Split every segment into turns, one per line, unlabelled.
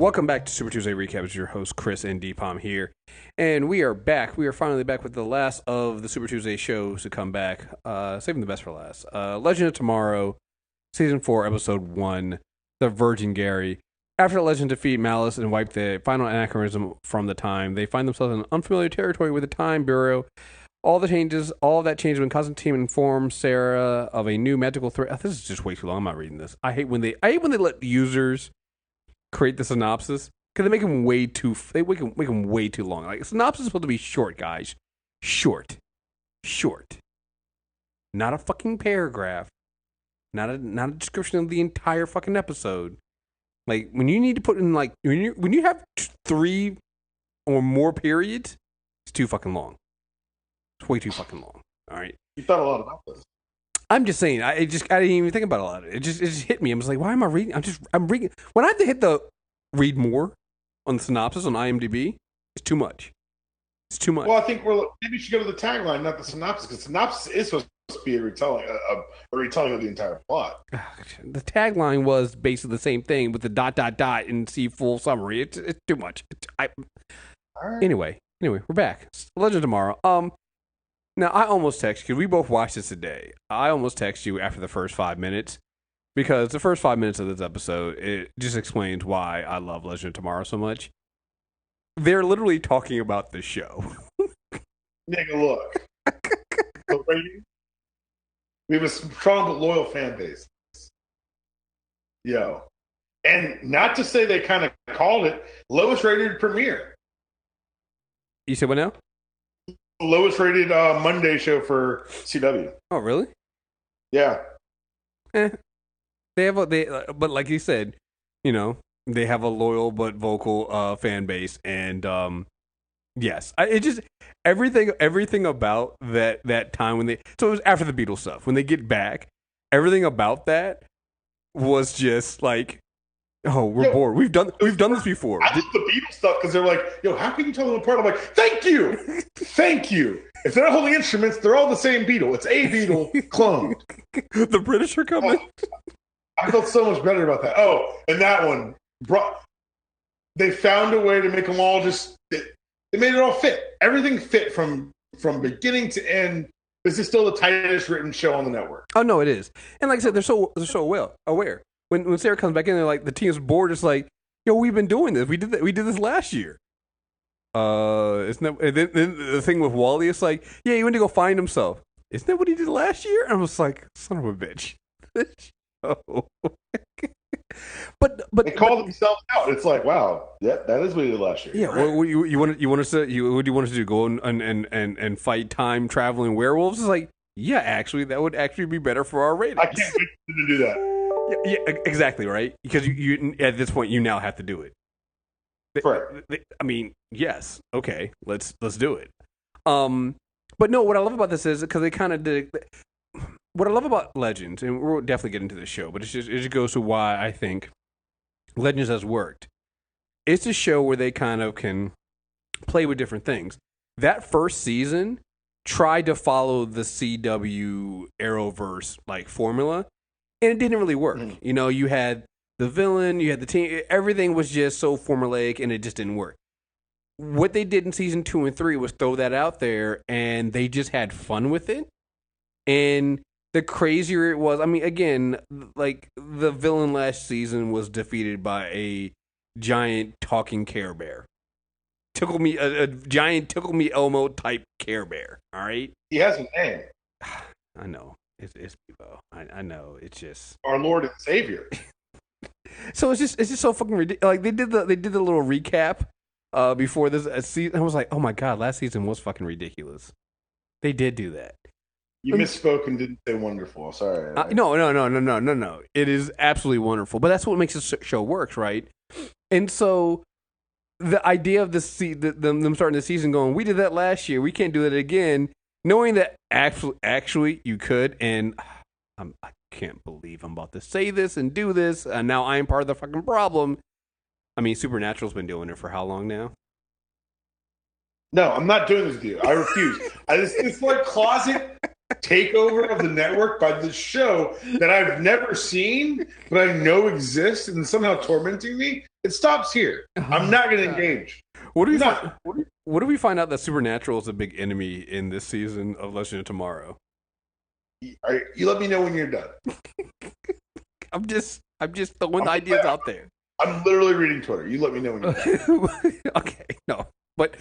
Welcome back to Super Tuesday Recap. It's your host, Chris and Deepom here. And we are back. We are finally back with the last of the Super Tuesday shows to come back. Saving the best for last. Legend of Tomorrow, Season 4, Episode 1, The Virgin Gary. After the Legend defeat Malice and wipe the final anachronism from the time, they find themselves in unfamiliar territory with the Time Bureau. All of that changed when Constantine informs Sara of a new magical threat. This is just way too long. I'm not reading this. I hate when they let users create the synopsis because they make them way too long. Like, synopsis is supposed to be short, guys. Short. Not a fucking paragraph. Not a description of the entire fucking episode. Like, when you need to put in, like, when you have 3 or more periods, it's too fucking long. It's way too fucking long. All right.
You thought a lot about this.
I'm just saying. I didn't even think about a lot of it. It just hit me. I was like, why am I reading? I'm reading. When I have to hit the read more on the synopsis on IMDb, it's too much. It's too much.
Well, I think maybe you should go to the tagline, not the synopsis, because synopsis is supposed to be a retelling of the entire plot.
The tagline was basically the same thing with the ... and see full summary. It's too much.
Right.
Anyway, we're back. Legend of Tomorrow. Now, I almost texted you, because we both watched this today. I almost texted you after the first 5 minutes, because the first 5 minutes of this episode, it just explains why I love Legend of Tomorrow so much. They're literally talking about the show.
Nigga, look. We have a strong but loyal fan base. Yo. And not to say they kind of called it lowest rated premiere.
You said what now?
Lowest rated Monday show for CW.
Oh, really?
Yeah.
But like you said, they have a loyal but vocal fan base, and yes, it just everything about that time when so it was after the Beatles stuff. When they get back, everything about that was just like, oh, we're bored. We've done this before.
I love the Beatles stuff because they're like, yo, how can you tell them apart? I'm like, thank you. If they're not holding instruments, they're all the same Beatle. It's a Beatle cloned.
The British are coming.
I felt so much better about that. Oh, and that one, they found a way to make them all just. They made it all fit. Everything fit from beginning to end. This is still the tightest written show on the network.
Oh no, it is. And like I said, they're so well aware. When Sarah comes back in, they're like, the team's bored. It's like, yo, we've been doing this. We did this last year. Isn't that? And then the thing with Wally, it's like, yeah, he went to go find himself. Isn't that what he did last year? And I was like, son of a bitch. Oh. but
they called themselves out. It's like, wow, that is what he did last year.
Yeah. Right? What you want us to do? Go and fight time traveling werewolves? It's like, yeah, actually, that would actually be better for our ratings.
I can't wait to do that.
Yeah, exactly, right? Because you at this point you now have to do it.
Right.
I mean, yes, okay, let's do it. But no, what I love about this is because they kind of did. What I love about Legends, and we'll definitely get into the show, but it just goes to why I think Legends has worked. It's a show where they kind of can play with different things. That first season tried to follow the CW Arrowverse like formula, and it didn't really work. Mm-hmm. You had the villain, you had the team, everything was just so formulaic, and it just didn't work. What they did in season 2 and 3 was throw that out there, and they just had fun with it. And the crazier it was, I mean, again, like the villain last season was defeated by a giant talking Care Bear. A giant Tickle Me Elmo type Care Bear. All right.
He has a name.
I know it's Bevo. I know it's just
our Lord and Savior.
So it's just so fucking ridiculous. Like they did the little recap before this season. I was like, oh my god, last season was fucking ridiculous. They did do that.
You misspoke and didn't say wonderful. Sorry.
No. It is absolutely wonderful. But that's what makes this show works, right? And so the idea of them starting the season going, we did that last year. We can't do that again. Knowing that actually you could, and I can't believe I'm about to say this and do this, and now I'm part of the fucking problem. I mean, Supernatural's been doing it for how long now?
No, I'm not doing this with you. I refuse. It's like closet takeover of the network by this show that I've never seen, but I know exists and somehow tormenting me, it stops here. I'm not going to engage.
What do we find out that Supernatural is a big enemy in this season of Legend of Tomorrow?
All right, you let me know when you're done.
I'm just throwing ideas out there.
I'm literally reading Twitter. You let me know when you're done.
Okay, no. But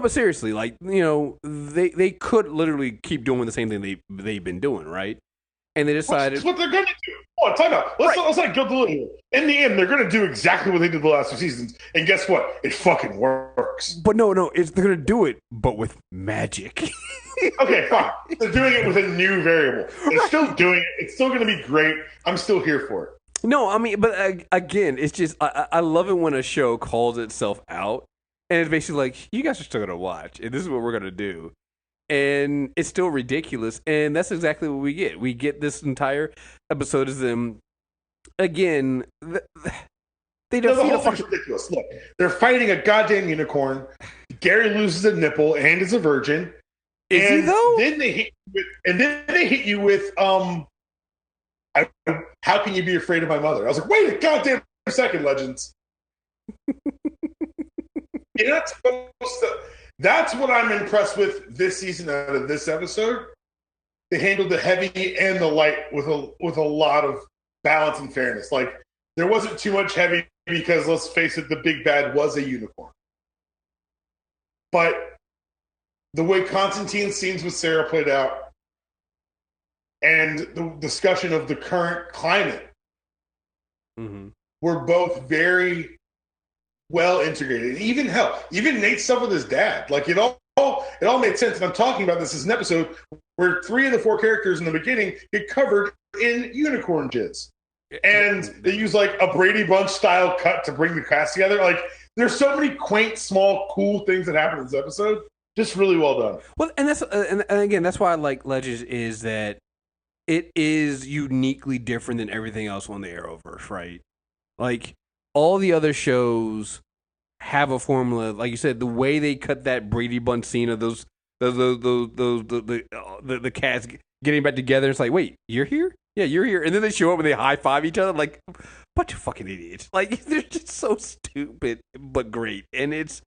seriously, like, they could literally keep doing the same thing they've been doing, right? And they decided
that's what they're going to do. Oh, time out. Let's not go through it here. In the end, they're going to do exactly what they did the last 2 seasons, and guess what? It fucking works.
But no, they're going to do it, but with magic.
Okay, fine. They're doing it with a new variable. They're still doing it. It's still going to be great. I'm still here for it.
No, I mean, but again, it's just I love it when a show calls itself out, and it's basically like, you guys are still going to watch, and this is what we're going to do. And it's still ridiculous, and that's exactly what we get. We get this entire episode is them again. They don't.
The whole thing's ridiculous. Look, they're fighting a goddamn unicorn. Gary loses a nipple and is a virgin.
Is he though?
Then they hit you with how can you be afraid of my mother? I was like, wait a goddamn second, Legends. You're not supposed to. That's what I'm impressed with this season out of this episode. They handled the heavy and the light with a lot of balance and fairness. Like, there wasn't too much heavy because, let's face it, the big bad was a unicorn. But the way Constantine's scenes with Sara played out and the discussion of the current climate were both very well integrated. Even Nate's stuff with his dad, like it all made sense. And I'm talking about this as an episode where 3 of the 4 characters in the beginning get covered in unicorn jizz, and they use like a Brady Bunch style cut to bring the cast together. Like, there's so many quaint, small, cool things that happen in this episode. Just really well done.
Well, and that's and again, that's why I like Legends, is that it is uniquely different than everything else on the Arrowverse, right? Like, all the other shows have a formula, like you said. The way they cut that Brady Bunch scene of the cats getting back together, it's like, wait, you're here? Yeah, you're here. And then they show up and they high five each other, like, bunch of fucking idiots. Like, they're just so stupid but great, and it's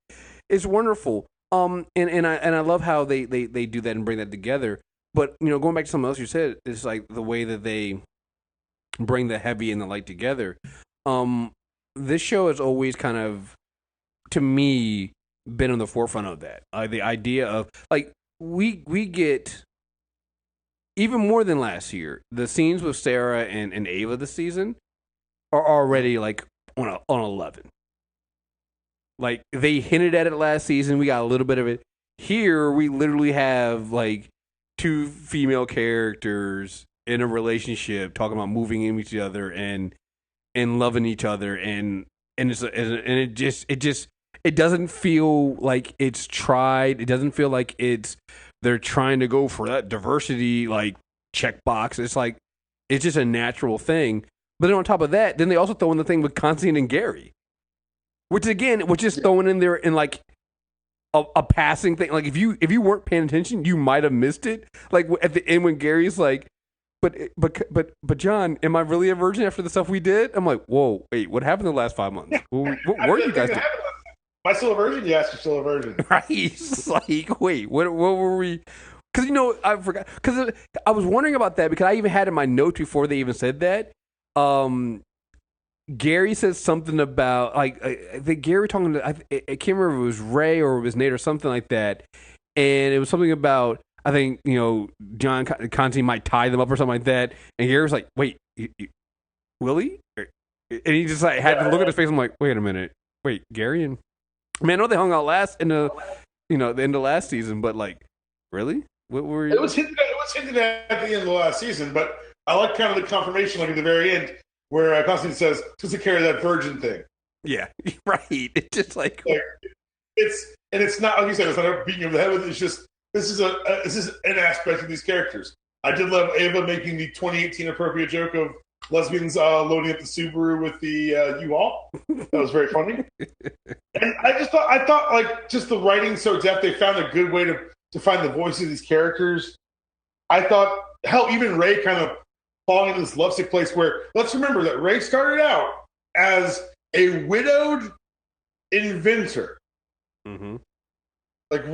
wonderful. And I love how they do that and bring that together. But going back to something else you said, it's like the way that they bring the heavy and the light together. This show has always kind of, to me, been on the forefront of that. The idea of, like, we get even more than last year. The scenes with Sara and Ava this season are already like on 11. Like, they hinted at it last season. We got a little bit of it. Here, we literally have like 2 female characters in a relationship talking about moving in with each other and loving each other, and it doesn't feel like it's tried. It doesn't feel like they're trying to go for that diversity like checkbox. It's like, it's just a natural thing. But then on top of that, then they also throw in the thing with Constantine and Gary, which is thrown in there in like a passing thing. Like, if you weren't paying attention, you might have missed it. Like, at the end when Gary's like, but John, am I really a virgin after the stuff we did? I'm like, whoa, wait, what happened in the last 5 months? What were you guys doing?
Am I still a virgin? Yes, you're still a virgin.
Right? It's like, wait, what were we? Because I forgot. Because I was wondering about that, because I even had in my notes before they even said that. Gary says something about, like, I think Gary talking to, I can't remember if it was Ray or it was Nate or something like that, and it was something about, I think, John Constantine might tie them up or something like that, and Gary was like, wait, Willie? And he just like had to look at his face. I'm like, wait a minute, wait, Gary and, I mean, I know they hung out last in the end of last season, but like, really? What were you?
It was hinted at the end of the last season, but I like kind of the confirmation, like at the very end, where Constantine says, "Supposed to carry that virgin thing."
Yeah, right. It's just like
it's not, like you said, it's not a beating of the head with it. It's just this is an aspect of these characters. I did love Ava making the 2018 appropriate joke of lesbians loading up the Subaru with the U-Haul. That was very funny. And I thought like, just the writing so deft. They found a good way to find the voices of these characters I thought, hell, even Ray kind of falling into this lovesick place where, let's remember that Ray started out as a widowed inventor.
Mm-hmm.
Like,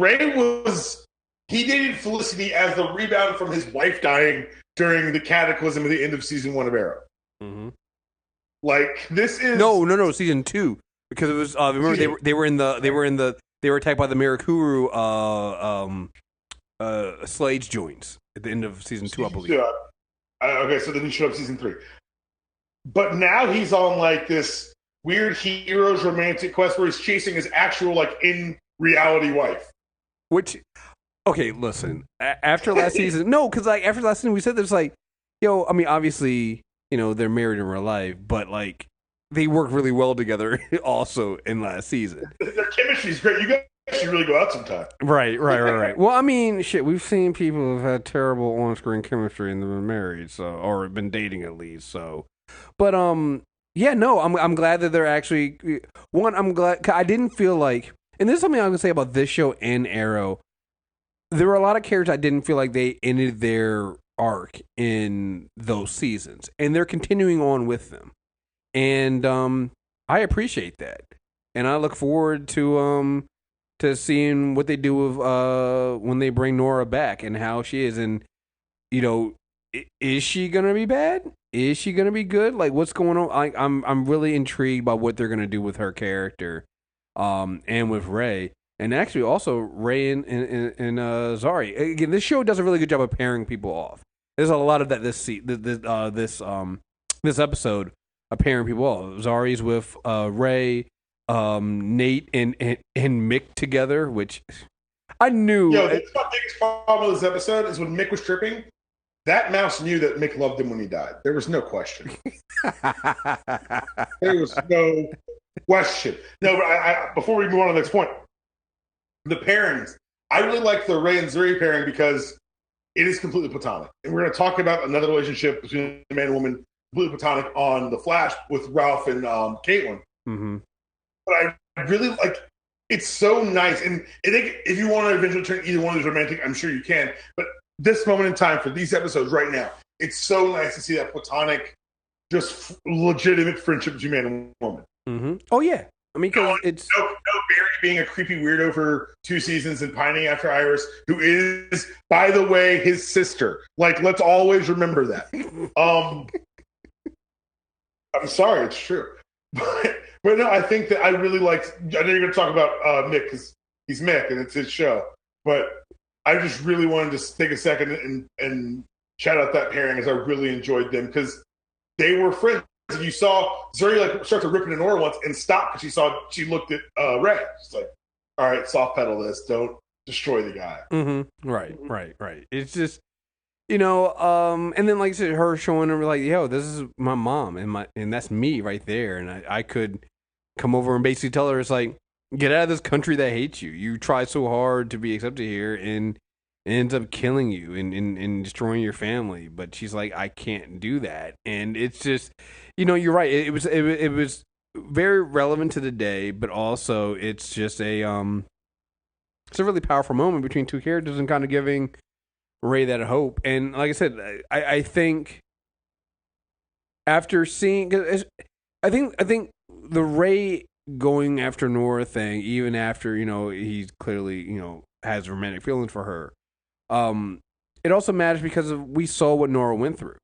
he dated Felicity as the rebound from his wife dying during the cataclysm at the end of season 1 of Arrow.
Mm-hmm.
Like, this is
no, season 2, because it was remember they were attacked by the Mirakuru Slade joints at the end of season 2, I believe.
Okay, so then he showed up season 3, but now he's on like this weird hero's romantic quest where he's chasing his actual like in reality wife.
Which, okay, listen. After last season, no, because like after last season, we said there's like, I mean, obviously, they're married in real life, but like they work really well together also in last season.
Their chemistry's great. You guys should really go out sometime.
Right. Well, I mean, shit, we've seen people who've had terrible on-screen chemistry and they've been married, or been dating at least. So, but yeah, no, I'm glad that they're actually I'm glad. 'Cause I didn't feel like, and this is something I'm gonna say about this show and Arrow. There were a lot of characters I didn't feel like they ended their arc in those seasons, and they're continuing on with them, and I appreciate that, and I look forward to seeing what they do with when they bring Nora back and how she is, and is she gonna be bad? Is she gonna be good? Like, what's going on? I'm really intrigued by what they're gonna do with her character, and with Ray. And actually, also Ray and Zari. Again, this show does a really good job of pairing people off. There's a lot of that this episode of pairing people off. Zari's with Ray, Nate and Mick together, which I knew.
That's my biggest problem with this episode is when Mick was tripping. That mouse knew that Mick loved him when he died. There was no question. There was no question. No, but before we move on to the next point. The pairings. I really like the Ray and Zuri pairing because it is completely platonic. And we're going to talk about another relationship between a man and woman, completely platonic, on The Flash with Ralph and Caitlin.
Mm-hmm.
But I really like, it's so nice. And I think if you want to eventually turn either one of these romantic, I'm sure you can. But this moment in time for these episodes right now, it's so nice to see that platonic, just legitimate friendship between man and woman.
Mm-hmm. Oh, yeah. I mean, it's
no Barry being a creepy weirdo for 2 seasons and pining after Iris, who is, by the way, his sister. Like, let's always remember that. I'm sorry, it's true, but no, I think that I really liked. I know you're going to talk about Mick because he's Mick and it's his show, but I just really wanted to take a second and shout out that pairing as I really enjoyed them because they were friends. You saw Zuri like start to rip into Nora once and stop because she looked at Ray. She's like, "All right, soft pedal this. Don't destroy the guy."
Mm-hmm. Right. It's just and then like I said, her showing her like, "Yo, this is my mom and that's me right there." And I could come over and basically tell her, it's like, get out of this country that hates you. You try so hard to be accepted here and it ends up killing you and destroying your family. But she's like, I can't do that. And it's just, you're right. It was very relevant to the day, but also it's just it's a really powerful moment between two characters and kind of giving Ray that hope. And like I said, I think after seeing, I think the Ray going after Nora thing, even after he's clearly has romantic feelings for her, it also matters because we saw what Nora went through.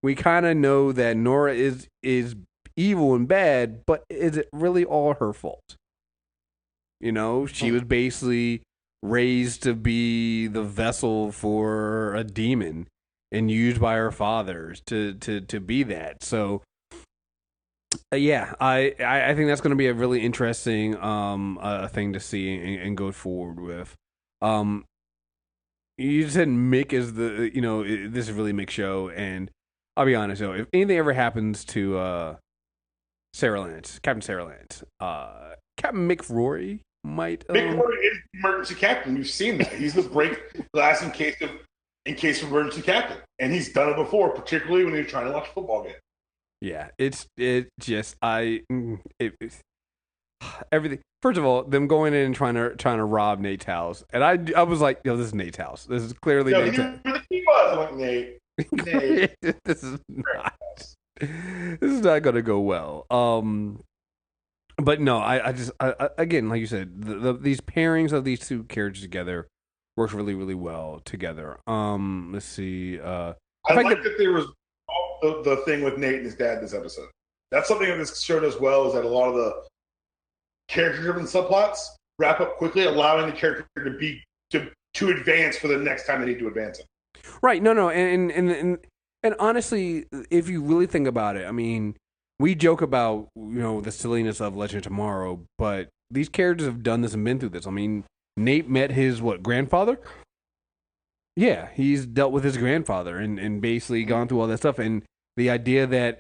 We kind of know that Nora is evil and bad, but is it really all her fault? She was basically raised to be the vessel for a demon and used by her fathers to be that. So yeah, I think that's going to be a really interesting thing to see and go forward with. You said Mick is the this is really Mick's show, and I'll be honest, if anything ever happens to Sarah Lance, Captain Sarah Lance, Captain Mick Rory might.
Mick Rory is the emergency captain. We've seen that. He's the break glass in case of emergency captain, and he's done it before, particularly when he was trying to watch a football game.
Yeah, everything. First of all, them going in and trying to rob Nate's house, and I was like, this is Nate's house. This is clearly Nate's house.
He was. I'm like, Nate.
This is not going to go well. But no, I again, like you said, these pairings of these two characters together works really, really well together. Let's see.
I like that there was the thing with Nate and his dad this episode. That's something that this show does well, is that a lot of the character-driven subplots wrap up quickly, allowing the character to advance for the next time they need to advance it.
Right. No. And honestly, if you really think about it, I mean, we joke about, the silliness of Legend of Tomorrow, but these characters have done this and been through this. I mean, Nate met his, grandfather? Yeah, he's dealt with his grandfather and basically gone through all that stuff. And the idea that,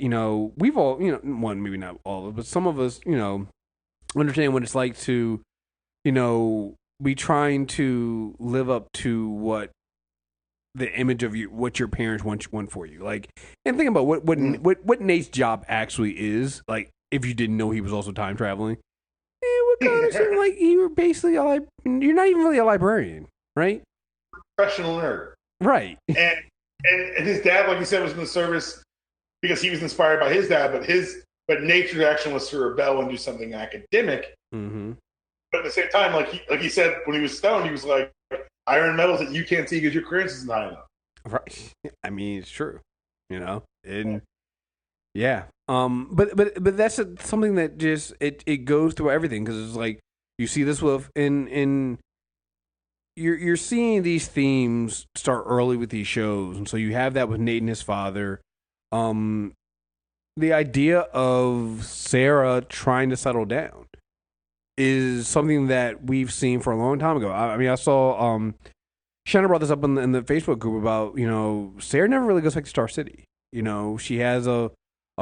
we've all, one, maybe not all of us, but some of us, understand what it's like to, be trying to live up to what the image of you, what your parents want for you. Like, and think about what Nate's job actually is. Like, if you didn't know he was also time traveling, it would kind of seem like you were basically you're not even really a librarian, right?
Professional nerd,
right?
And his dad, like you said, was in the service because he was inspired by his dad, but Nate's reaction was to rebel and do something academic.
Mm-hmm.
But at the same time, like he said, when he was stoned, he was like, iron metals that you can't see because your clearance isn't high enough.
Right. I mean, it's true. And yeah. But that's something that just it goes through everything, because it's like you see this with in you're seeing these themes start early with these shows, and so you have that with Nate and his father. The idea of Sarah trying to settle down is something that we've seen for a long time ago. I mean, I saw Shanna brought this up in the Facebook group about, Sarah never really goes back to Star City. She has a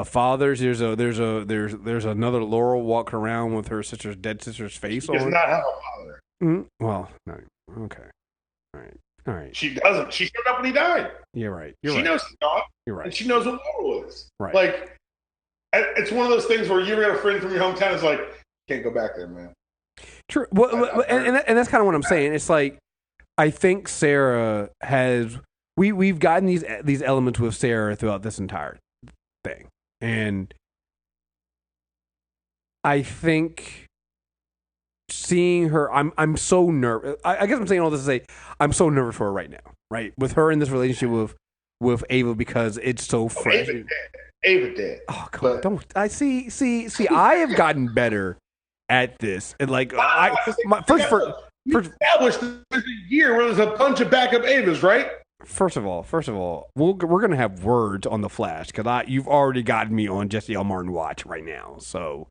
father. There's another Laurel walking around with her dead sister's face on.
She does not have a father.
Mm-hmm. Well, no. Okay. All right.
She doesn't. She showed up when he died.
Yeah, right.
She knows he's gone.
You're right.
And she knows what Laurel is.
Right.
Like, it's one of those things where you ever got a friend from your hometown is like, can't go back there, man.
True. Well, and that's kind of what I'm saying. It's like, I think Sarah has. We've gotten these elements with Sarah throughout this entire thing, and I think seeing her, I'm so nervous. I guess I'm saying all this to say I'm so nervous for her right now. Right, with her in this relationship with Ava, because it's so fresh.
Ava did.
Oh, come on! Don't I see? I have gotten better at this, and like first
established there's a year where there's a bunch of backup Avas, right?
First of all, we're gonna have words on the Flash, because you've already gotten me on Jesse L. Martin watch right now. So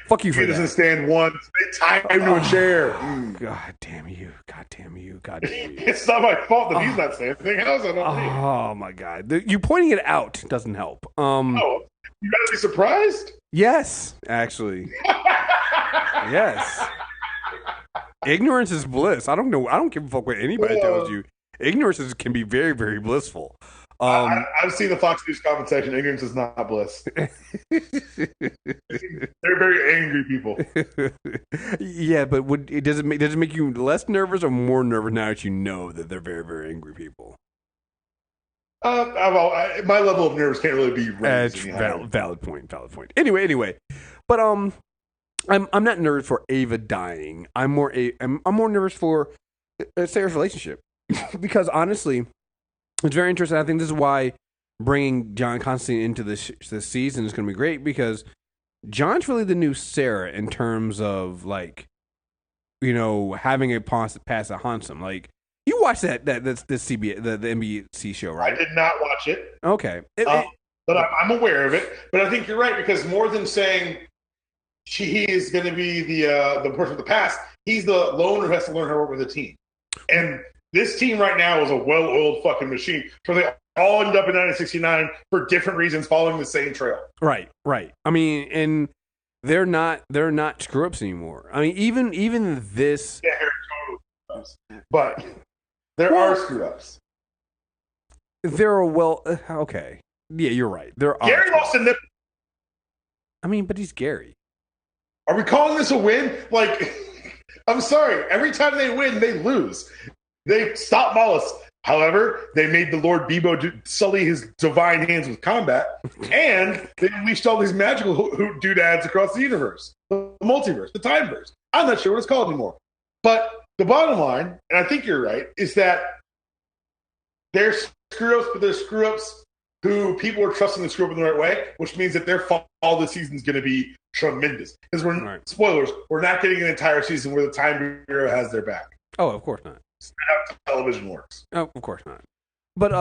fuck you for that. He doesn't
stand once. They tie him to a chair.
God damn you!
It's not my fault that he's not saying anything else.
Oh my God! You pointing it out doesn't help.
You gotta be surprised.
Yes, actually. Yes. Ignorance is bliss. I don't know. I don't give a fuck what anybody tells you. Ignorance can be very, very blissful.
I've seen the Fox News comment section. Ignorance is not bliss. They're very angry people.
Yeah, but does it make you less nervous or more nervous now that you know that they're very, very angry people?
My level of nerves can't really be raised.
Valid point. Anyway, but I'm not nervous for Ava dying. I'm more nervous for Sarah's relationship, because honestly, it's very interesting. I think this is why bringing John Constantine into this season is going to be great, because John's really the new Sarah in terms of, like, having a past that haunts him. Like, you watched the NBC show, right?
I did not watch it.
Okay,
but I'm aware of it. But I think you're right, because more than saying he is going to be the person of the past, he's the loner who has to learn how to work with a team. And this team right now is a well-oiled fucking machine. So they all end up in 1969 for different reasons, following the same trail.
Right. I mean, and they're not screw-ups anymore. I mean, even this.
Yeah, totally. But there are screw-ups.
There are okay. Yeah, you're right. There are.
Gary lost a nipple.
I mean, but he's Gary.
Are we calling this a win? Like, I'm sorry. Every time they win, they lose. They stop Mollis. However, they made the Lord Bebo sully his divine hands with combat, and they unleashed all these magical doodads across the universe, the multiverse, the timeverse. I'm not sure what it's called anymore. But the bottom line, and I think you're right, is that they're screw-ups, but they're screw-ups who people are trusting to screw up in the right way, which means that their fall this season is going to be tremendous. Because spoilers, we're not getting an entire season where the Time Bureau has their back.
Oh, of course not.
That's how television works.
Oh, of course not. But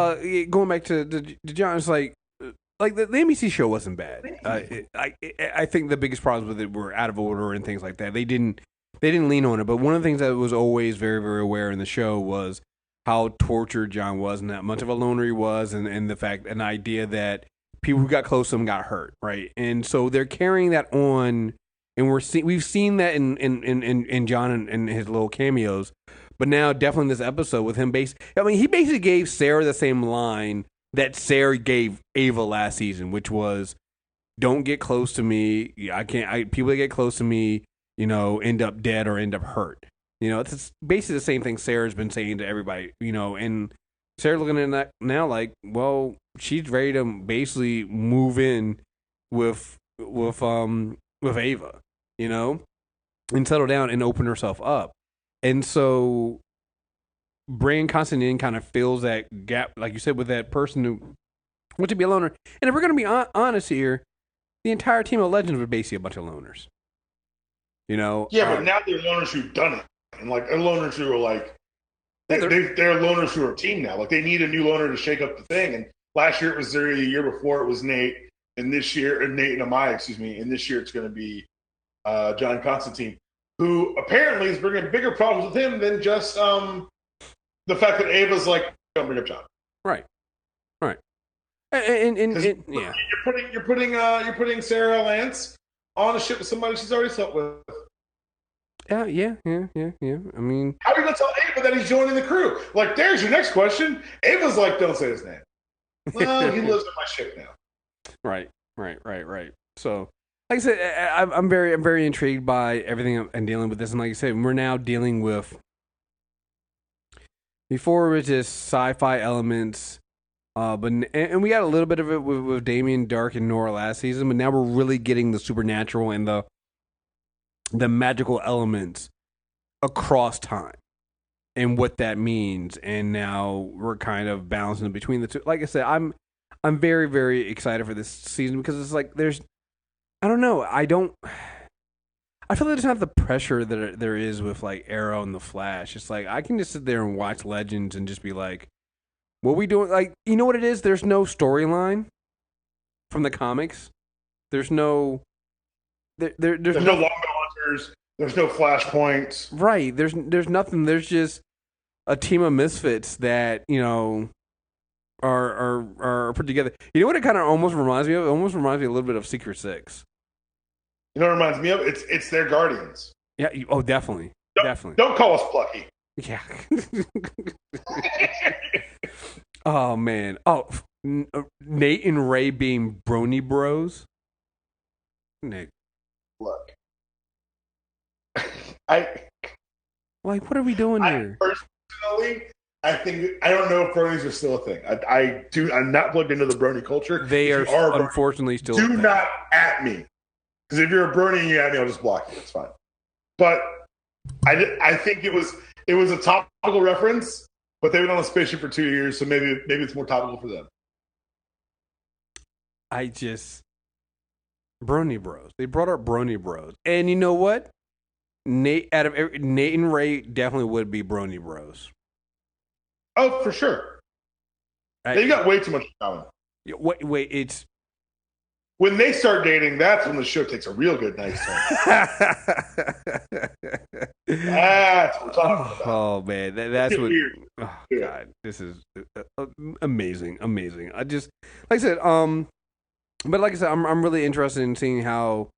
going back to John, it's like the NBC show wasn't bad. I think the biggest problems with it were out of order and things like that. They didn't lean on it. But one of the things that was always very, very aware in the show was how tortured John was and how much of a loner he was, and the fact, an idea that people who got close to him got hurt, right? And so they're carrying that on, and we've seen that in John and his little cameos, but now definitely in this episode with him he basically gave Sarah the same line that Sarah gave Ava last season, which was, "Don't get close to me. People that get close to me, end up dead or end up hurt." It's basically the same thing Sarah's been saying to everybody, and Sarah's looking at that now like, well, she's ready to basically move in with Ava, and settle down and open herself up. And so Constantine kind of fills that gap, like you said, with that person who wants to be a loner. And if we're going to be honest here, the entire team of Legends were basically a bunch of loners.
Yeah, but now they're loners who've done it. And like they're loners who are like they're loners who are a team now. Like they need a new loner to shake up the thing. And last year it was Zuri, the year before it was Nate, and this year Nate and Amaya, and this year it's going to be John Constantine, who apparently is bringing bigger problems with him than just the fact that Ava's like, don't bring up John.
Right. And yeah,
you're putting Sarah Lance on a ship with somebody she's already slept with.
Yeah. I mean,
how are you going to tell Ava that he's joining the crew? Like, there's your next question. Ava's like, don't say his name. Well, he lives on my ship now.
Right. So, like I said, I'm very intrigued by everything I'm dealing with this, and like I said, we're now dealing with. Before it was just sci-fi elements, but we got a little bit of it with Damien, Dark, and Nora last season, but now we're really getting the supernatural and the magical elements across time and what that means. And now we're kind of balancing between the two. Like I said, I'm very, very excited for this season because it's like I don't know. I feel like there's not the pressure that there is with like Arrow and the Flash. It's like I can just sit there and watch Legends and just be like, what we doing? Like, you know what it is? There's no storyline from the comics. There's no there's
no long hunters. There's no flashpoints.
Right. There's nothing. There's just a team of misfits that are put together. You know what it kind of almost reminds me of? It almost reminds me a little bit of Secret Six.
You know what it reminds me of? It's their Guardians.
Yeah. Definitely. Definitely.
Don't call us plucky.
Yeah. Oh man. Oh, Nate and Ray being Brony Bros. Nick.
Look.
What are we doing here?
Personally, I don't know if bronies are still a thing. I'm not plugged into the brony culture.
They are unfortunately still.
Do not at me, because if you're a brony and you at me, I'll just block you. It's fine. But I think it was a topical reference, but they've been on a spaceship for 2 years, so maybe it's more topical for them.
Brony Bros. They brought up Brony Bros, and you know what? Nate and Ray definitely would be Brony Bros.
Oh, for sure. They got way too much in common.
Wait, it's
when they start dating. That's when the show takes a real good night's turn. That's what we're talking about.
Oh man, that's what.
Weird.
Oh god, this is amazing. I just like I said, but like I said, I'm really interested in seeing how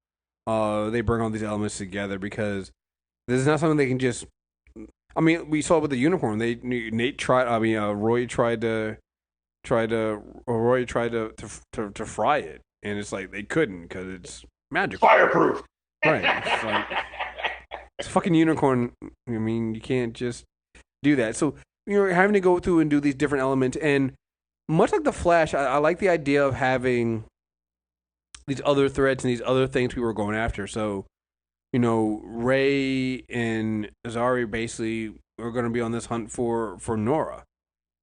they bring all these elements together, because this is not something they can just. I mean, we saw it with the unicorn. Roy tried to fry it, and it's like they couldn't because it's magical,
fireproof.
Right? It's like it's a fucking unicorn. I mean, you can't just do that. So having to go through and do these different elements, and much like the Flash, I like the idea of having these other threads and these other things we were going after. So, Ray and Zari basically are going to be on this hunt for Nora,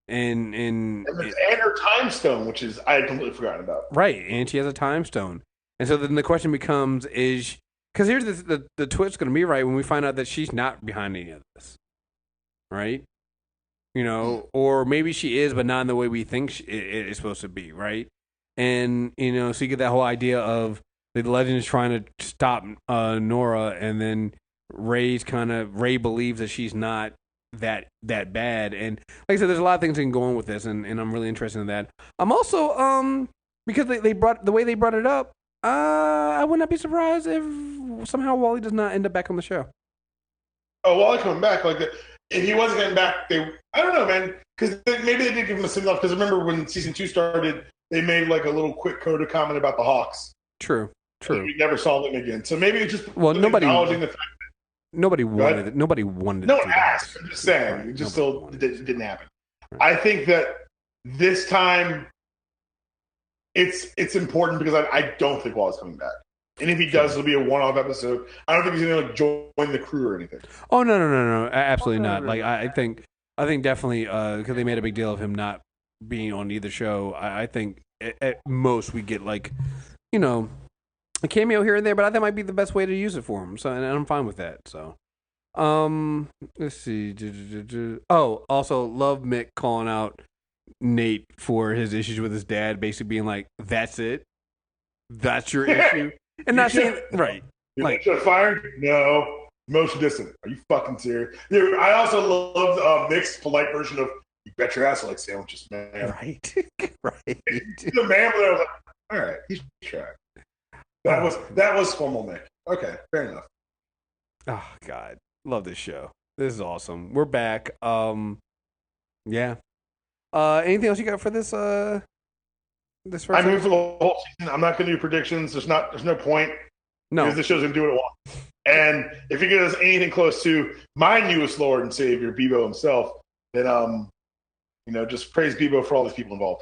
and
her time stone, which is I had completely forgotten about.
Right, and she has a time stone, and so then the question becomes: is because here's the twist going to be right when we find out that she's not behind any of this, right? Or maybe she is, but not in the way we think it is supposed to be, right? And so you get that whole idea of the legend is trying to stop Nora, and then Ray believes that she's not that bad. And like I said, there's a lot of things that can go on with this, and I'm really interested in that. I'm also because they brought the way they brought it up. I would not be surprised if somehow Wally does not end up back on the show.
Oh, Wally coming back if he wasn't getting back, I don't know, man. Because maybe they did give him a send off. Because remember when season 2 started, they made like a little quick coda comment about the Hawks.
True.
We never saw them again. So maybe it's just
acknowledging
the fact that
nobody wanted it. Nobody wanted.
No one asked. I'm just saying. Right. It just it didn't happen. Right. I think that this time it's important because I don't think Wally's coming back. And if he does, it'll be a one-off episode. I don't think he's going to join the crew or anything.
Oh no, absolutely not. Like I think definitely because they made a big deal of him not being on either show. I think at most we get like a cameo here and there, but I think that might be the best way to use it for him. So and I'm fine with that. So let's see. Oh, also love Mick calling out Nate for his issues with his dad, basically being like, "That's it, that's your issue." And not saying right.
You like fired? No. Emotion distant. Are you fucking serious? Dude, I also love Nick's polite version of "You bet your ass I like sandwiches, man."
Right. Right.
The man there was like, "All right, he's trying." That was formal Nick. Okay, fair enough.
Oh God, love this show. This is awesome. We're back. Yeah. Anything else you got for this? This first.
I mean, for the whole season, I'm not going to do predictions. There's no point.
No,
because the show's going to do what it wants. And if you get us anything close to my newest Lord and Savior, Bebo himself, then just praise Bebo for all these people involved.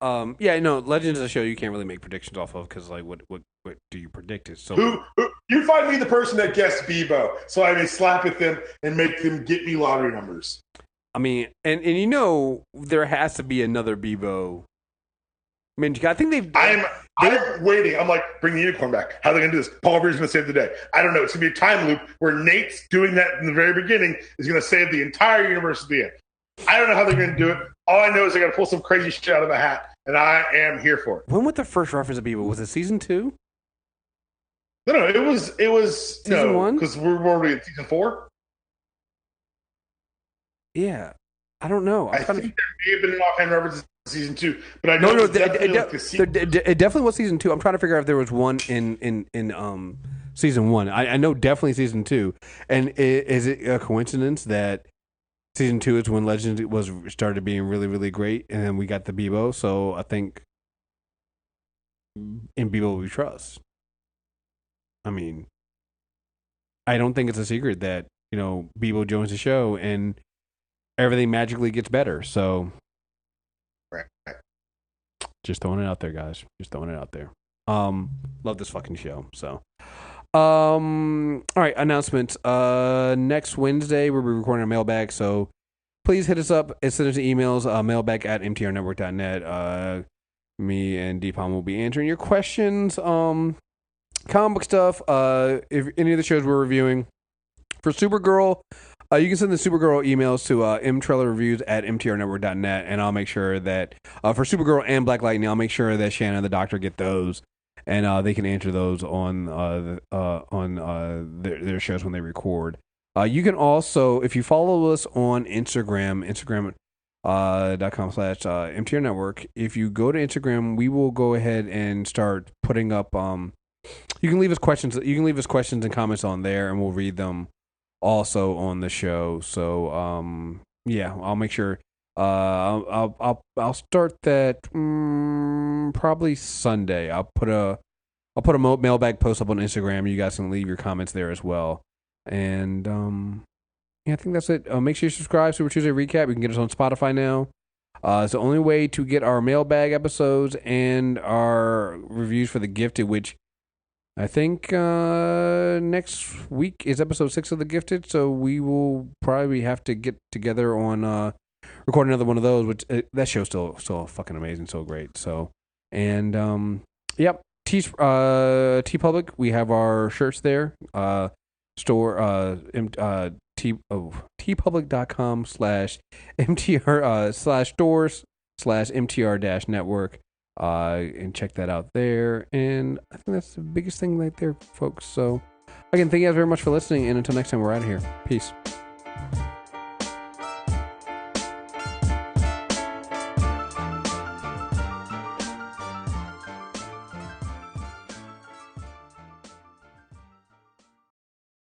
Legends is a show you can't really make predictions off of because like what do you predict? It's so
who you find me the person that guessed Bebo, so I may slap at them and make them get me lottery numbers.
I mean, and there has to be another Bebo. I mean, I think
I'm waiting. I'm like, bring the unicorn back. How are they going to do this? Paul Beer's going to save the day. I don't know. It's going to be a time loop where Nate's doing that in the very beginning is going to save the entire universe at the end. I don't know how they're going to do it. All I know is they're going to pull some crazy shit out of a hat, and I am here for it.
When was the first reference to Bebo? Was it season 2?
No, it was
season 1
because we're already in season 4.
Yeah, I don't know.
I think there may have been an offhand reference to season 2, but I know it
definitely was season 2. I'm trying to figure out if there was one in season 1. I know definitely season 2. And is it a coincidence that season 2 is when Legends started being really, really great, and then we got the Bebo? So I think in Bebo we trust. I mean, I don't think it's a secret that Bebo joins the show and everything magically gets better. So,
right.
Just throwing it out there, guys. Just throwing it out there. Love this fucking show. So, all right. Announcements. Next Wednesday we'll be recording a mailbag. So please hit us up and send us emails. Mailbag@mtrnetwork.net. Me and Deepam will be answering your questions. Comic book stuff. If any of the shows we're reviewing for Supergirl. You can send the Supergirl emails to mtrailerreviews@mtrnetwork.net, and I'll make sure that for Supergirl and Black Lightning, I'll make sure that Shannon and the Doctor get those, and they can answer those on their shows when they record. You can also, if you follow us on Instagram.com/MTR Network. If you go to Instagram, we will go ahead and start putting up. You can leave us questions. You can leave us questions and comments on there, and we'll read them also on the show. So I'll make sure I'll start that probably Sunday. I'll put a mailbag post up on Instagram. You guys can leave your comments there as well. And I think that's it. Make sure you subscribe. Super Tuesday Recap. You can get us on Spotify now. It's the only way to get our mailbag episodes and our reviews for The Gifted, which I think next week is episode 6 of The Gifted. So we will probably have to get together on record another one of those. Which that show's still fucking amazing, so great. So and yep, T Public. We have our shirts there. Store tpublic.com/mtr/stores/mtr-network and check that out there. And I think that's the biggest thing right there, folks. So again, thank you guys very much for listening, and until next time, we're out of here. Peace.